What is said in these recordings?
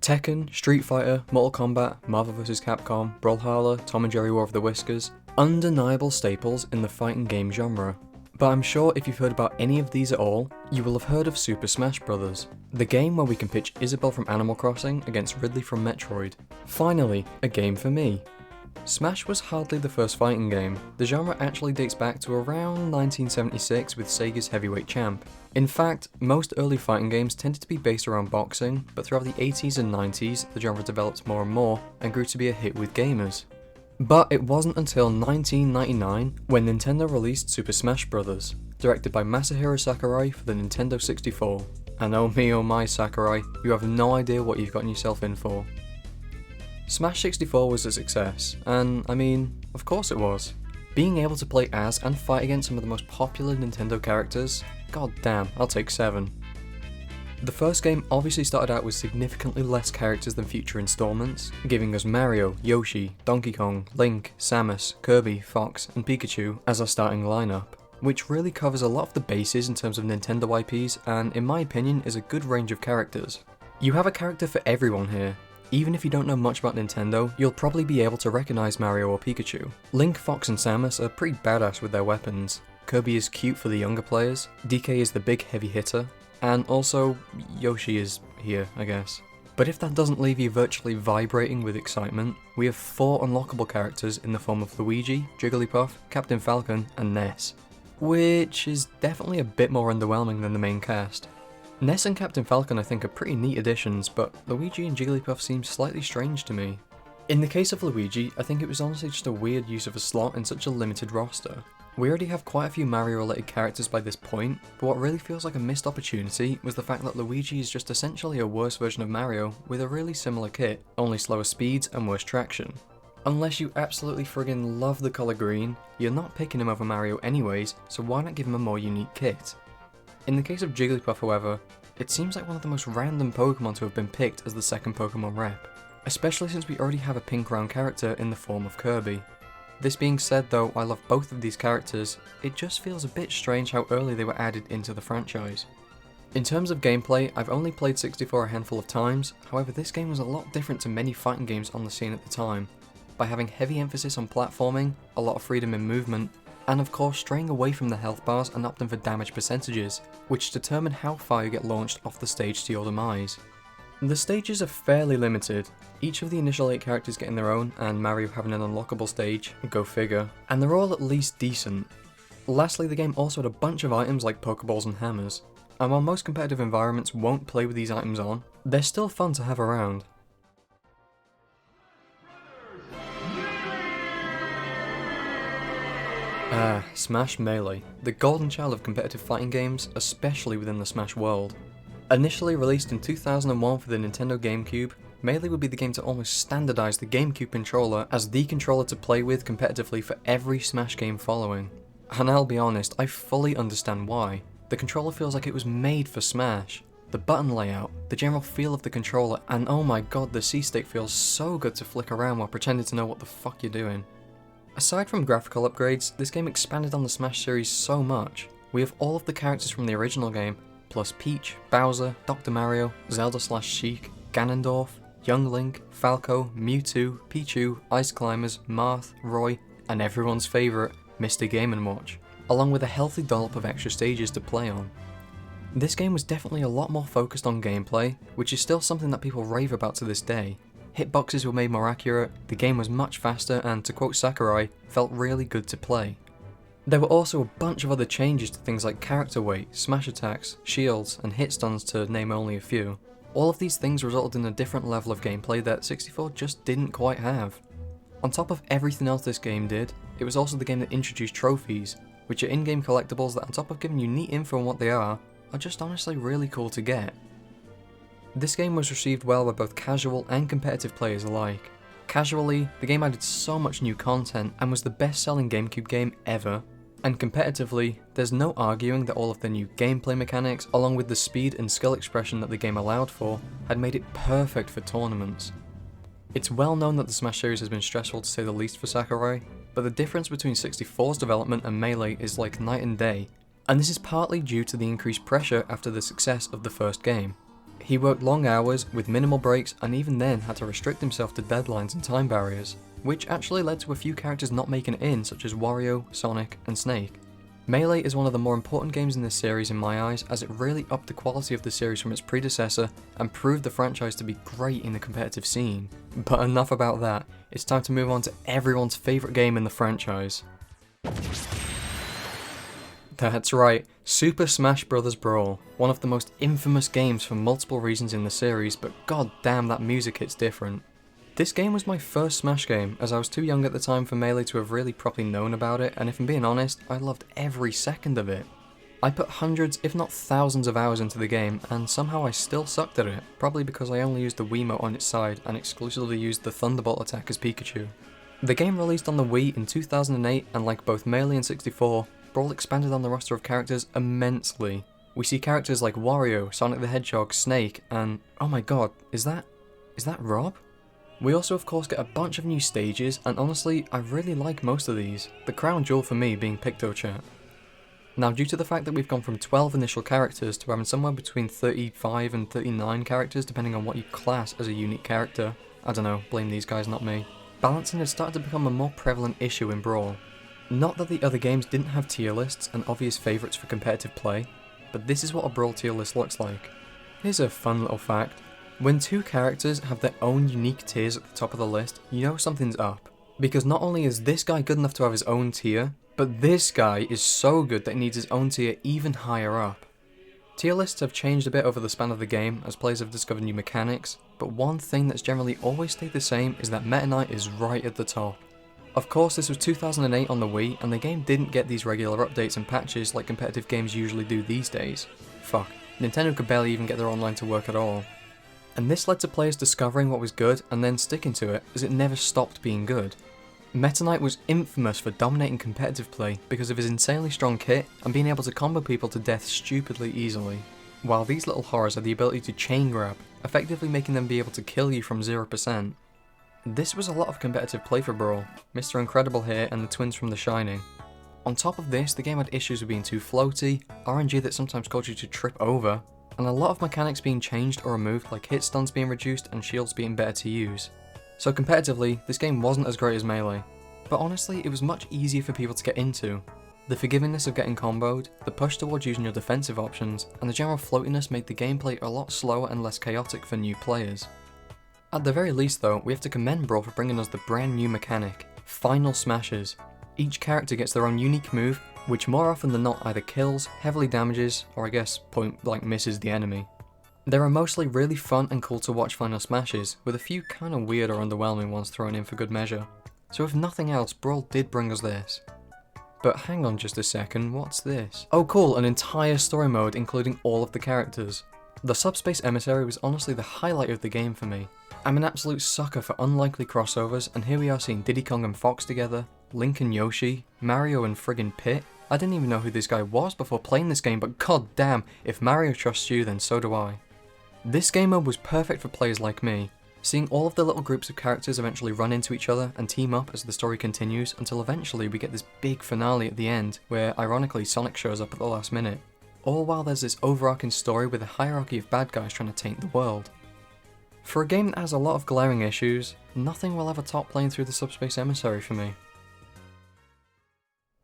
Tekken, Street Fighter, Mortal Kombat, Marvel vs. Capcom, Brawlhalla, Tom and Jerry War of the Whiskers, undeniable staples in the fighting game genre. But I'm sure if you've heard about any of these at all, you will have heard of Super Smash Bros., the game where we can pitch Isabelle from Animal Crossing against Ridley from Metroid. Finally, a game for me. Smash was hardly the first fighting game. The genre actually dates back to around 1976 with Sega's Heavyweight Champ. In fact, most early fighting games tended to be based around boxing, but throughout the 80s and 90s, the genre developed more and more and grew to be a hit with gamers. But it wasn't until 1999 when Nintendo released Super Smash Bros., directed by Masahiro Sakurai for the Nintendo 64. And oh my Sakurai, you have no idea what you've gotten yourself in for. Smash 64 was a success, and I mean, of course it was. Being able to play as and fight against some of the most popular Nintendo characters, god damn, I'll take 7. The first game obviously started out with significantly less characters than future installments, giving us Mario, Yoshi, Donkey Kong, Link, Samus, Kirby, Fox, and Pikachu as our starting lineup, which really covers a lot of the bases in terms of Nintendo IPs and, in my opinion, is a good range of characters. You have a character for everyone here. Even if you don't know much about Nintendo, you'll probably be able to recognise Mario or Pikachu. Link, Fox and Samus are pretty badass with their weapons. Kirby is cute for the younger players, DK is the big heavy hitter, and also Yoshi is here, I guess. But if that doesn't leave you virtually vibrating with excitement, we have 4 unlockable characters in the form of Luigi, Jigglypuff, Captain Falcon and Ness, which is definitely a bit more underwhelming than the main cast. Ness and Captain Falcon I think are pretty neat additions, but Luigi and Jigglypuff seem slightly strange to me. In the case of Luigi, I think it was honestly just a weird use of a slot in such a limited roster. We already have quite a few Mario related characters by this point, but what really feels like a missed opportunity was the fact that Luigi is just essentially a worse version of Mario with a really similar kit, only slower speeds and worse traction. Unless you absolutely friggin' love the colour green, you're not picking him over Mario anyways, so why not give him a more unique kit? In the case of Jigglypuff however, it seems like one of the most random Pokemon to have been picked as the second Pokemon rep, especially since we already have a pink round character in the form of Kirby. This being said though, I love both of these characters, it just feels a bit strange how early they were added into the franchise. In terms of gameplay, I've only played 64 a handful of times, however this game was a lot different to many fighting games on the scene at the time, by having heavy emphasis on platforming, a lot of freedom in movement, and of course straying away from the health bars and opting for damage percentages, which determine how far you get launched off the stage to your demise. The stages are fairly limited, each of the initial 8 characters getting their own, and Mario having an unlockable stage, go figure, and they're all at least decent. Lastly, the game also had a bunch of items like Pokeballs and hammers, and while most competitive environments won't play with these items on, they're still fun to have around. Smash Melee, the golden child of competitive fighting games, especially within the Smash world. Initially released in 2001 for the Nintendo GameCube, Melee would be the game to almost standardise the GameCube controller as the controller to play with competitively for every Smash game following. And I'll be honest, I fully understand why. The controller feels like it was made for Smash. The button layout, the general feel of the controller, and oh my god, the C-stick feels so good to flick around while pretending to know what the fuck you're doing. Aside from graphical upgrades, this game expanded on the Smash series so much. We have all of the characters from the original game, plus Peach, Bowser, Dr. Mario, Zelda/Sheik, Ganondorf, Young Link, Falco, Mewtwo, Pichu, Ice Climbers, Marth, Roy, and everyone's favourite, Mr. Game & Watch, along with a healthy dollop of extra stages to play on. This game was definitely a lot more focused on gameplay, which is still something that people rave about to this day. Hitboxes were made more accurate, the game was much faster, and to quote Sakurai, felt really good to play. There were also a bunch of other changes to things like character weight, smash attacks, shields, and hit stuns to name only a few. All of these things resulted in a different level of gameplay that 64 just didn't quite have. On top of everything else this game did, it was also the game that introduced trophies, which are in-game collectibles that on top of giving you neat info on what they are just honestly really cool to get. This game was received well by both casual and competitive players alike. Casually, the game added so much new content and was the best-selling GameCube game ever, and competitively, there's no arguing that all of the new gameplay mechanics, along with the speed and skill expression that the game allowed for, had made it perfect for tournaments. It's well known that the Smash series has been stressful to say the least for Sakurai, but the difference between 64's development and Melee is like night and day, and this is partly due to the increased pressure after the success of the first game. He worked long hours with minimal breaks and even then had to restrict himself to deadlines and time barriers, which actually led to a few characters not making it in, such as Wario, Sonic, and Snake. Melee is one of the more important games in this series in my eyes, as it really upped the quality of the series from its predecessor and proved the franchise to be great in the competitive scene. But enough about that, it's time to move on to everyone's favourite game in the franchise. That's right, Super Smash Bros. Brawl, one of the most infamous games for multiple reasons in the series, but god damn that music hits different. This game was my first Smash game, as I was too young at the time for Melee to have really properly known about it, and if I'm being honest, I loved every second of it. I put hundreds, if not thousands of hours into the game, and somehow I still sucked at it, probably because I only used the Wiimote on its side and exclusively used the Thunderbolt attack as Pikachu. The game released on the Wii in 2008, and like both Melee and 64, Brawl expanded on the roster of characters immensely. We see characters like Wario, Sonic the Hedgehog, Snake, and oh my god, is that Rob? We also of course get a bunch of new stages, and honestly, I really like most of these, the crown jewel for me being PictoChat. Now due to the fact that we've gone from 12 initial characters to having somewhere between 35 and 39 characters depending on what you class as a unique character, I don't know, blame these guys not me, balancing has started to become a more prevalent issue in Brawl. Not that the other games didn't have tier lists and obvious favourites for competitive play, but this is what a Brawl tier list looks like. Here's a fun little fact. When two characters have their own unique tiers at the top of the list, you know something's up. Because not only is this guy good enough to have his own tier, but this guy is so good that he needs his own tier even higher up. Tier lists have changed a bit over the span of the game as players have discovered new mechanics, but one thing that's generally always stayed the same is that Meta Knight is right at the top. Of course, this was 2008 on the Wii, and the game didn't get these regular updates and patches like competitive games usually do these days. Fuck, Nintendo could barely even get their online to work at all. And this led to players discovering what was good and then sticking to it, as it never stopped being good. Meta Knight was infamous for dominating competitive play because of his insanely strong kit and being able to combo people to death stupidly easily, while these little horrors had the ability to chain grab, effectively making them be able to kill you from 0%. This was a lot of competitive play for Brawl, Mr. Incredible here and the twins from The Shining. On top of this, the game had issues with being too floaty, RNG that sometimes caused you to trip over, and a lot of mechanics being changed or removed, like hit stuns being reduced and shields being better to use. So competitively, this game wasn't as great as Melee, but honestly it was much easier for people to get into. The forgivingness of getting comboed, the push towards using your defensive options, and the general floatiness made the gameplay a lot slower and less chaotic for new players. At the very least though, we have to commend Brawl for bringing us the brand new mechanic, Final Smashes. Each character gets their own unique move, which more often than not either kills, heavily damages, or I guess point blank misses the enemy. There are mostly really fun and cool to watch Final Smashes, with a few kinda weird or underwhelming ones thrown in for good measure. So if nothing else, Brawl did bring us this. But hang on just a second, what's this? Oh cool, an entire story mode including all of the characters. The Subspace Emissary was honestly the highlight of the game for me. I'm an absolute sucker for unlikely crossovers, and here we are seeing Diddy Kong and Fox together, Link and Yoshi, Mario and friggin' Pit. I didn't even know who this guy was before playing this game, but god damn, if Mario trusts you then so do I. This game mode was perfect for players like me, seeing all of the little groups of characters eventually run into each other and team up as the story continues until eventually we get this big finale at the end where ironically Sonic shows up at the last minute. All while there's this overarching story with a hierarchy of bad guys trying to taint the world. For a game that has a lot of glaring issues, nothing will ever top playing through the Subspace Emissary for me.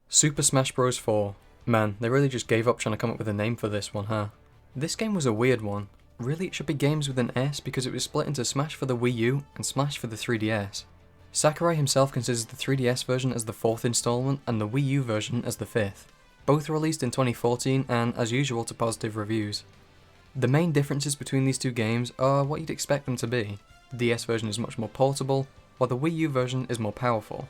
Super Smash Bros. 4. Man, they really just gave up trying to come up with a name for this one, huh? This game was a weird one. Really, it should be Games with an S because it was split into Smash for the Wii U and Smash for the 3DS. Sakurai himself considers the 3DS version as the 4th installment and the Wii U version as the 5th. Both released in 2014 and, as usual, to positive reviews. The main differences between these two games are what you'd expect them to be. The DS version is much more portable, while the Wii U version is more powerful.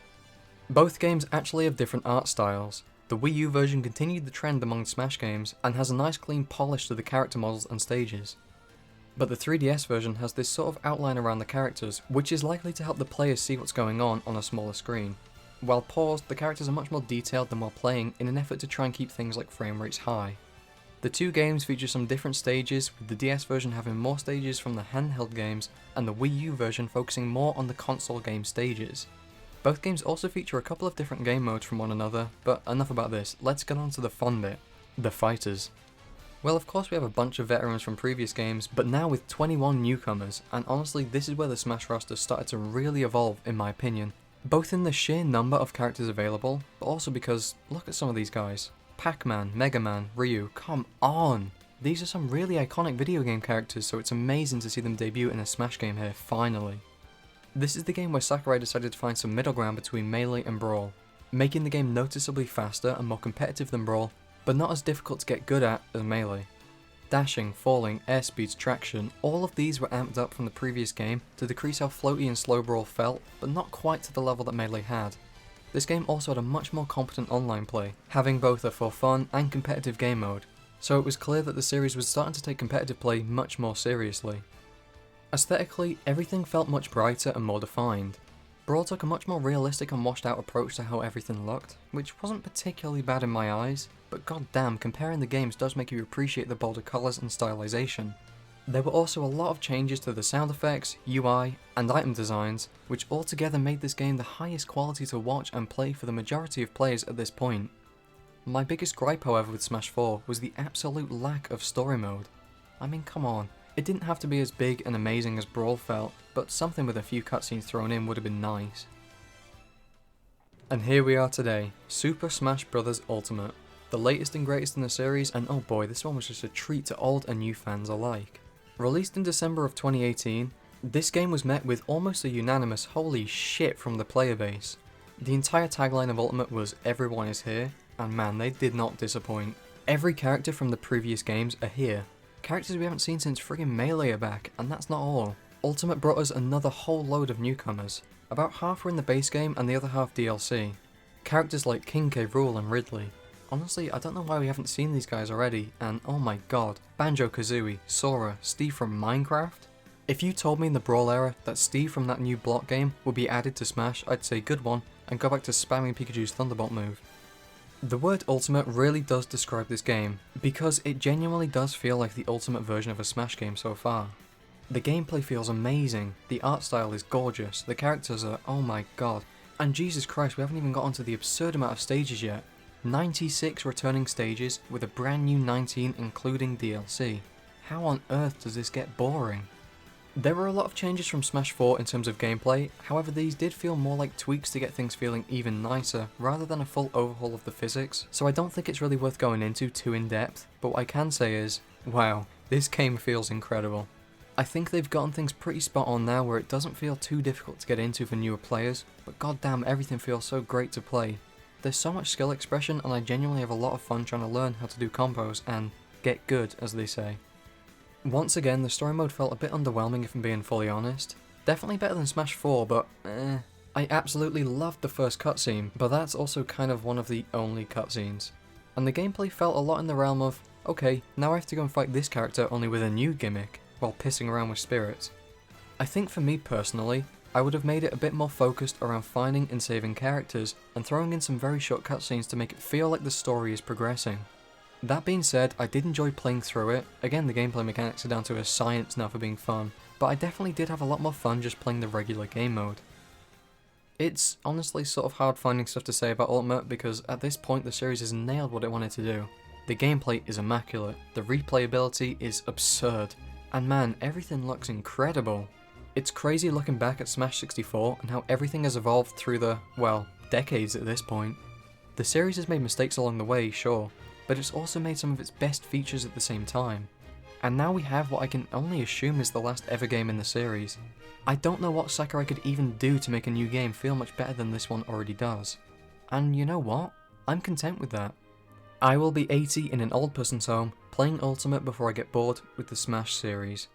Both games actually have different art styles. The Wii U version continued the trend among Smash games and has a nice clean polish to the character models and stages. But the 3DS version has this sort of outline around the characters, which is likely to help the players see what's going on a smaller screen. While paused, the characters are much more detailed than while playing in an effort to try and keep things like frame rates high. The two games feature some different stages, with the DS version having more stages from the handheld games and the Wii U version focusing more on the console game stages. Both games also feature a couple of different game modes from one another, but enough about this, let's get on to the fun bit, the fighters. Well, of course we have a bunch of veterans from previous games, but now with 21 newcomers, and honestly this is where the Smash roster started to really evolve in my opinion. Both in the sheer number of characters available, but also because, look at some of these guys. Pac-Man, Mega Man, Ryu, come on! These are some really iconic video game characters, so it's amazing to see them debut in a Smash game here, finally. This is the game where Sakurai decided to find some middle ground between Melee and Brawl, making the game noticeably faster and more competitive than Brawl, but not as difficult to get good at as Melee. Dashing, falling, airspeeds, traction, all of these were amped up from the previous game to decrease how floaty and slow Brawl felt, but not quite to the level that Melee had. This game also had a much more competent online play, having both a for fun and competitive game mode, so it was clear that the series was starting to take competitive play much more seriously. Aesthetically, everything felt much brighter and more defined. Brawl took a much more realistic and washed out approach to how everything looked, which wasn't particularly bad in my eyes, but goddamn, comparing the games does make you appreciate the bolder colours and stylization. There were also a lot of changes to the sound effects, UI, and item designs, which altogether made this game the highest quality to watch and play for the majority of players at this point. My biggest gripe however with Smash 4 was the absolute lack of story mode. I mean, come on. It didn't have to be as big and amazing as Brawl felt, but something with a few cutscenes thrown in would have been nice. And here we are today, Super Smash Bros. Ultimate, the latest and greatest in the series, and oh boy, this one was just a treat to old and new fans alike. Released in December of 2018, this game was met with almost a unanimous holy shit from the player base. The entire tagline of Ultimate was "Everyone is here," and man, they did not disappoint. Every character from the previous games are here. Characters we haven't seen since friggin' Melee are back, and that's not all. Ultimate brought us another whole load of newcomers. About half were in the base game and the other half DLC. Characters like King, Hyrule and Ridley. Honestly, I don't know why we haven't seen these guys already, and oh my god, Banjo-Kazooie, Sora, Steve from Minecraft? If you told me in the Brawl era that Steve from that new block game would be added to Smash, I'd say good one, and go back to spamming Pikachu's Thunderbolt move. The word Ultimate really does describe this game, because it genuinely does feel like the ultimate version of a Smash game so far. The gameplay feels amazing, the art style is gorgeous, the characters are oh my god, and Jesus Christ, we haven't even got onto the absurd amount of stages yet. 96 returning stages with a brand new 19 including DLC. How on earth does this get boring? There were a lot of changes from Smash 4 in terms of gameplay, however these did feel more like tweaks to get things feeling even nicer, rather than a full overhaul of the physics, so I don't think it's really worth going into too in depth, but what I can say is, wow, this game feels incredible. I think they've gotten things pretty spot on now where it doesn't feel too difficult to get into for newer players, but goddamn everything feels so great to play. There's so much skill expression and I genuinely have a lot of fun trying to learn how to do combos and get good, as they say. Once again, the story mode felt a bit underwhelming if I'm being fully honest. Definitely better than Smash 4, but I absolutely loved the first cutscene, but that's also kind of one of the only cutscenes. And the gameplay felt a lot in the realm of, okay, now I have to go and fight this character only with a new gimmick, while pissing around with spirits. I think for me personally, I would have made it a bit more focused around finding and saving characters, and throwing in some very short cutscenes to make it feel like the story is progressing. That being said, I did enjoy playing through it. Again, the gameplay mechanics are down to a science now for being fun, but I definitely did have a lot more fun just playing the regular game mode. It's honestly sort of hard finding stuff to say about Ultimate because at this point the series has nailed what it wanted to do. The gameplay is immaculate, the replayability is absurd, and man, everything looks incredible. It's crazy looking back at Smash 64 and how everything has evolved through the, well, decades at this point. The series has made mistakes along the way, sure, but it's also made some of its best features at the same time. And now we have what I can only assume is the last ever game in the series. I don't know what Sakurai could even do to make a new game feel much better than this one already does. And you know what? I'm content with that. I will be 80 in an old person's home, playing Ultimate before I get bored with the Smash series.